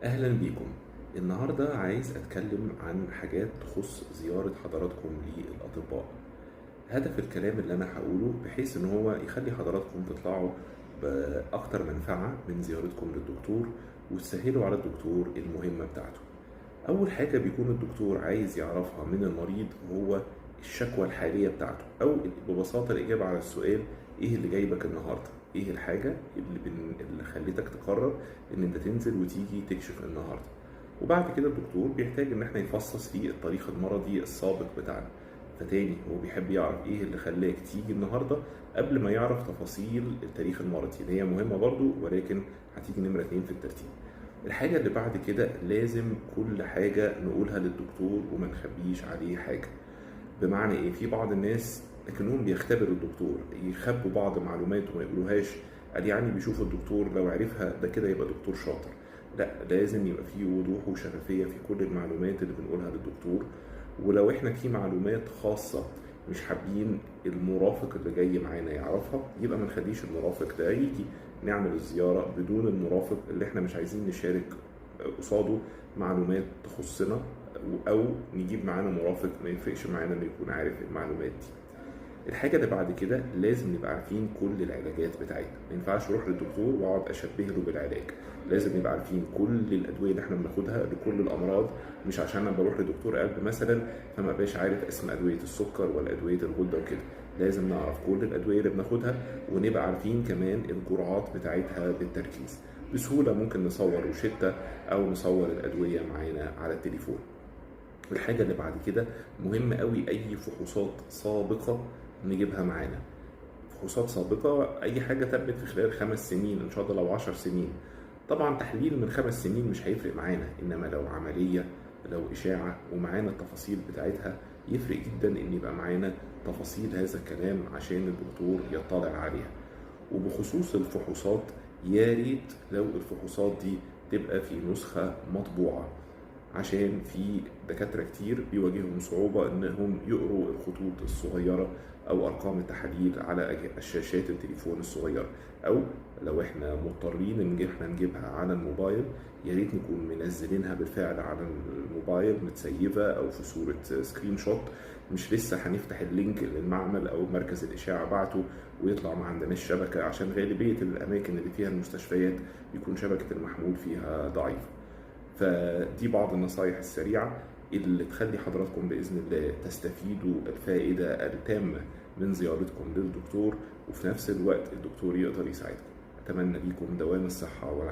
أهلا بيكم. النهاردة عايز أتكلم عن حاجات تخص زيارة حضراتكم للأطباء. هدف الكلام اللي أنا هقوله بحيث إن هو يخلي حضراتكم تطلعوا بأكتر منفعة من زيارتكم للدكتور، وتسهلوا على الدكتور المهمة بتاعته. أول حاجة بيكون الدكتور عايز يعرفها من المريض هو الشكوى الحالية بتاعته، أو ببساطة الإجابة على السؤال: إيه اللي جايبك النهاردة؟ إيه الحاجة اللي خلتك تقرر إن أنت تنزل وتيجي تكشف النهاردة؟ وبعد كده الدكتور بيحتاج إن احنا يفصص فيه التاريخ المرضي السابق بتاعنا. فتاني هو بيحب يعرف إيه اللي خلاك تيجي النهاردة قبل ما يعرف تفاصيل التاريخ المرضي اللي هي مهمة برضو، ولكن هتيجي نمرة 2 في الترتيب. الحاجة اللي بعد كده لازم كل حاجة نقولها للدكتور وما نخبيش عليه حاجة. بمعنى ايه؟ في بعض الناس لكنهم بيختبروا الدكتور، يخبوا بعض معلومات وما يقولوهاش. قال يعني بيشوفوا الدكتور لو عرفها ده كده يبقى دكتور شاطر. لا، لازم يبقى فيه وضوح وشفافية في كل المعلومات اللي بنقولها للدكتور. ولو احنا في معلومات خاصة مش حابين المرافق اللي جاي معانا يعرفها، يبقى ما نخليش المرافق ده يجي نعمل الزيارة بدون المرافق اللي احنا مش عايزين نشارك قصاده معلومات تخصنا، او نجيب معانا مرافق ما يفرقش معانا انه يكون عارف المعلومات دي. الحاجه اللي بعد كده لازم نبقى عارفين كل العلاجات بتاعتنا. ما ينفعش اروح للدكتور واقعد اشبه له بالعلاج. لازم نبقى عارفين كل الادويه اللي احنا بناخدها لكل الامراض، مش عشان انا بروح لدكتور قلب مثلا فما بقاش عارف اسم ادويه السكر ولا ادويه الغده وكده. لازم نعرف كل الادويه اللي بناخدها، ونبقى عارفين كمان الجرعات بتاعتها بالتركيز. بسهوله ممكن نصور روشته او نصور الادويه معانا على التليفون. الحاجة اللي بعد كده مهم قوي أي فحوصات سابقة نجيبها معانا. فحوصات سابقة أي حاجة تمت في خلال 5 سنين، إن شاء الله لو 10 سنين. طبعا تحليل من 5 سنين مش هيفرق معانا، إنما لو عملية، لو إشاعة ومعانا التفاصيل بتاعتها، يفرق جدا إن يبقى معانا تفاصيل هذا الكلام عشان الدكتور يطلع عليها. وبخصوص الفحوصات، يا ريت لو الفحوصات دي تبقى في نسخة مطبوعة، عشان في دكاترة كتير بيواجههم صعوبة انهم يقروا الخطوط الصغيرة او ارقام التحاليل على شاشات التليفون الصغيرة، او لو احنا مضطرين ان احنا نجيبها على الموبايل، يا ريت نكون منزلينها بالفعل على الموبايل متسيفة او في صورة سكرين شوت. مش لسه هنفتح اللينك للمعمل او مركز الاشاعة بعته ويطلع ما عندناش شبكة، عشان غالبية الاماكن اللي فيها المستشفيات بيكون شبكة المحمول فيها ضعيفة. فدي بعض النصايح السريعة اللي تخلي حضراتكم بإذن الله تستفيدوا الفائدة التامة من زيارتكم للدكتور، وفي نفس الوقت الدكتور يقدر يساعدكم. أتمنى ليكم دوام الصحة والعافية.